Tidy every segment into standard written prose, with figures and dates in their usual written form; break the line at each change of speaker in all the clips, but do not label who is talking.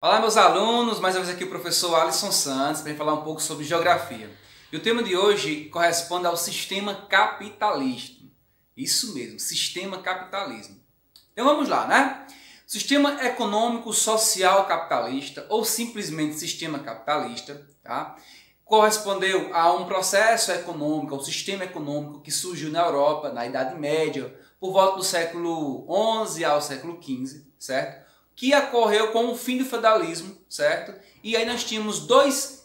Olá, meus alunos, mais uma vez aqui o professor Alisson Santos para falar um pouco sobre geografia. E o tema de hoje corresponde ao sistema capitalista. Isso mesmo, sistema capitalismo. Então vamos lá, né? Sistema econômico social capitalista, ou simplesmente sistema capitalista, tá? Correspondeu a um processo econômico, um sistema econômico que surgiu na Europa, na Idade Média, por volta do século XI ao século XV, certo? Que ocorreu com o fim do feudalismo, certo? E aí nós tínhamos duas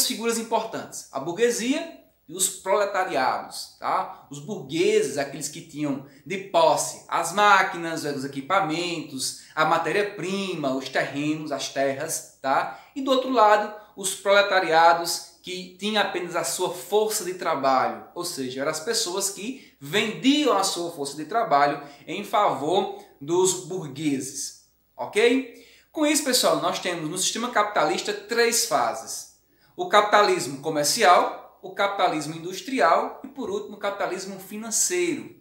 figuras importantes, a burguesia e os proletariados, tá? Os burgueses, aqueles que tinham de posse as máquinas, os equipamentos, a matéria-prima, os terrenos, as terras, tá? E do outro lado, os proletariados que tinham apenas a sua força de trabalho, ou seja, eram as pessoas que vendiam a sua força de trabalho em favor dos burgueses, ok? Com isso, pessoal, nós temos no sistema capitalista três fases: o capitalismo comercial, o capitalismo industrial e, por último, o capitalismo financeiro.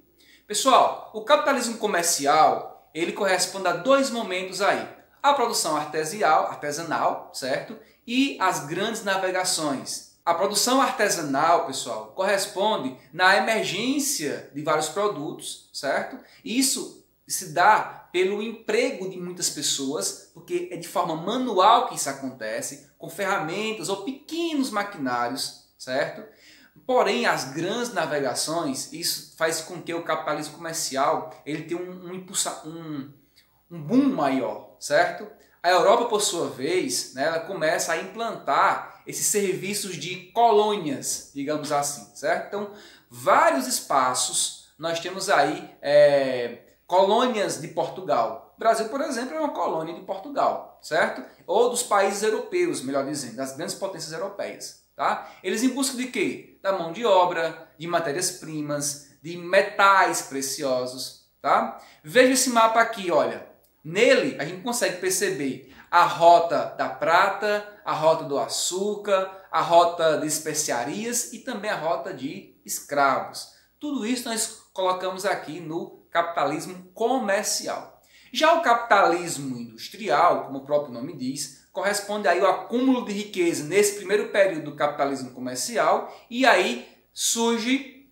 Pessoal, o capitalismo comercial, ele corresponde a dois momentos aí: a produção artesanal, certo? E as grandes navegações. A produção artesanal, pessoal, corresponde na emergência de vários produtos, certo? Isso se dá pelo emprego de muitas pessoas, porque é de forma manual que isso acontece, com ferramentas ou pequenos maquinários, certo? Porém, as grandes navegações, isso faz com que o capitalismo comercial ele tenha um boom maior, certo? A Europa, por sua vez, né, ela começa a implantar esses serviços de colônias, digamos assim, certo? Então, vários espaços, nós temos aí colônias de Portugal. O Brasil, por exemplo, é uma colônia de Portugal, certo? Ou dos países europeus, melhor dizendo, das grandes potências europeias. Tá? Eles em busca de quê? Da mão de obra, de matérias-primas, de metais preciosos. Tá? Veja esse mapa aqui, olha. Nele a gente consegue perceber a rota da prata, a rota do açúcar, a rota de especiarias e também a rota de escravos. Tudo isso nós colocamos aqui no capitalismo comercial. Já o capitalismo industrial, como o próprio nome diz, corresponde aí ao acúmulo de riqueza nesse primeiro período do capitalismo comercial, e aí surge,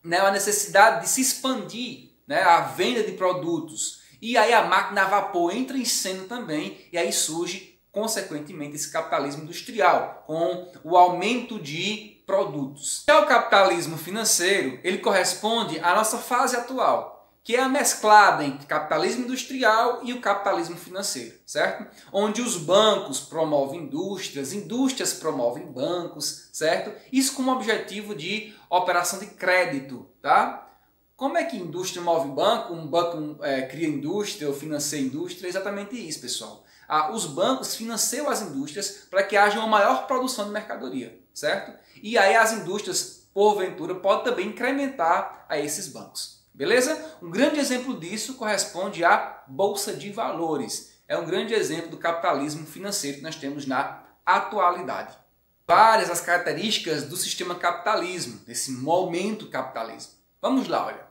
né, a necessidade de se expandir, né, a venda de produtos. E aí a máquina a vapor entra em cena também, e aí surge, consequentemente, esse capitalismo industrial, com o aumento de produtos. Já o capitalismo financeiro, ele corresponde à nossa fase atual, que é a mesclada entre capitalismo industrial e o capitalismo financeiro, certo? Onde os bancos promovem indústrias, indústrias promovem bancos, certo? Isso com o objetivo de operação de crédito, tá? Como é que indústria move banco? Um banco cria indústria ou financia indústria? É exatamente isso, pessoal. Os bancos financiam as indústrias para que haja uma maior produção de mercadoria, certo? E aí as indústrias, porventura, podem também incrementar a esses bancos. Beleza? Um grande exemplo disso corresponde à Bolsa de Valores. É um grande exemplo do capitalismo financeiro que nós temos na atualidade. Várias as características do sistema capitalismo, desse momento capitalismo. Vamos lá, olha.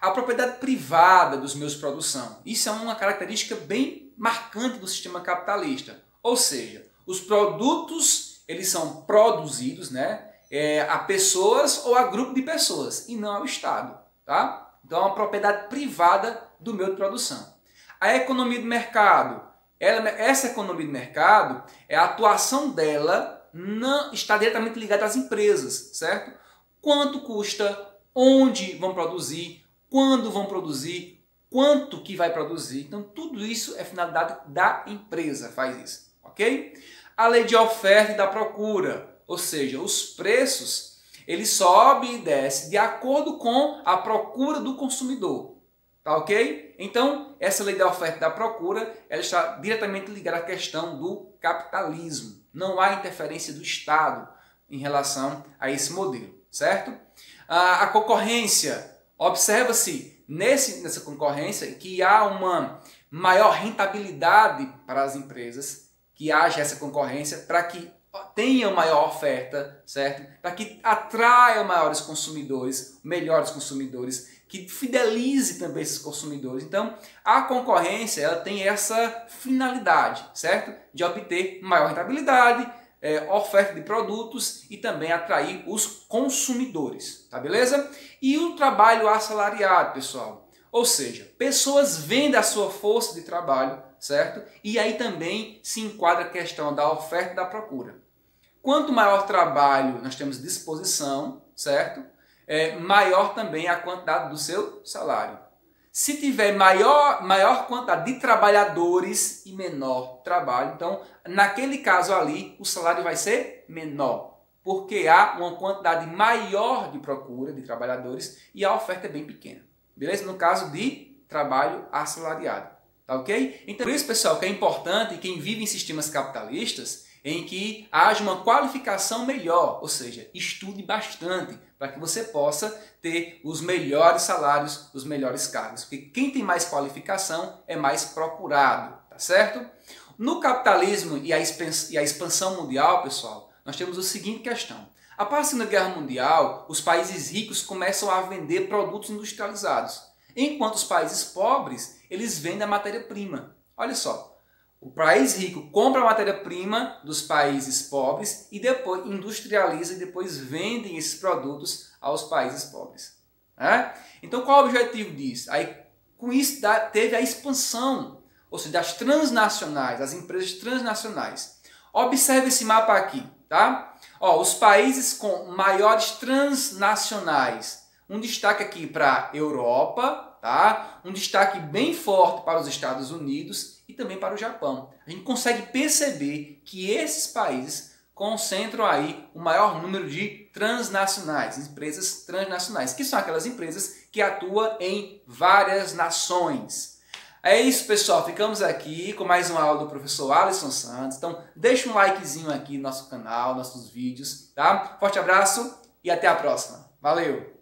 A propriedade privada dos meios de produção. Isso é uma característica bem marcante do sistema capitalista. Ou seja, os produtos eles são produzidos, né, a pessoas ou a grupo de pessoas e não ao Estado. Tá? Então é uma propriedade privada do meio de produção. A economia de mercado. Essa economia de mercado, a atuação dela não está diretamente ligada às empresas, certo? Quanto custa, onde vão produzir, quando vão produzir, quanto que vai produzir. Então tudo isso é finalidade da empresa, faz isso, ok? A lei de oferta e da procura, ou seja, os preços ele sobe e desce de acordo com a procura do consumidor. Tá ok? Então, essa lei da oferta e da procura ela está diretamente ligada à questão do capitalismo. Não há interferência do Estado em relação a esse modelo, certo? A concorrência. Observa-se nessa concorrência que há uma maior rentabilidade para as empresas, que haja essa concorrência para que tenha maior oferta, certo? Para que atraia maiores consumidores, melhores consumidores, que fidelize também esses consumidores. Então, a concorrência ela tem essa finalidade, certo? De obter maior rentabilidade, oferta de produtos e também atrair os consumidores, tá beleza? E o trabalho assalariado, pessoal. Ou seja, pessoas vendem a sua força de trabalho, certo? E aí também se enquadra a questão da oferta e da procura. Quanto maior trabalho nós temos à disposição, certo? Maior também a quantidade do seu salário. Se tiver maior quantidade de trabalhadores e menor trabalho, então, naquele caso ali, o salário vai ser menor, porque há uma quantidade maior de procura de trabalhadores e a oferta é bem pequena. Beleza? No caso de trabalho assalariado. Tá ok? Então, por isso, pessoal, que é importante quem vive em sistemas capitalistas em que haja uma qualificação melhor, ou seja, estude bastante para que você possa ter os melhores salários, os melhores cargos. Porque quem tem mais qualificação é mais procurado, tá certo? No capitalismo e a expansão mundial, pessoal, nós temos a seguinte questão. Após a Segunda Guerra Mundial, os países ricos começam a vender produtos industrializados, enquanto os países pobres, eles vendem a matéria-prima. Olha só. O país rico compra a matéria-prima dos países pobres e depois industrializa e depois vendem esses produtos aos países pobres. Então, qual é o objetivo disso? Aí, com isso, teve a expansão, ou seja, das transnacionais, as empresas transnacionais. Observe esse mapa aqui, tá? Os países com maiores transnacionais. Um destaque aqui para a Europa, tá? Um destaque bem forte para os Estados Unidos e também para o Japão. A gente consegue perceber que esses países concentram aí o maior número de transnacionais, empresas transnacionais, que são aquelas empresas que atuam em várias nações. É isso, pessoal. Ficamos aqui com mais uma aula do professor Alisson Santos. Então, deixa um likezinho aqui no nosso canal, nossos vídeos, tá? Forte abraço e até a próxima. Valeu!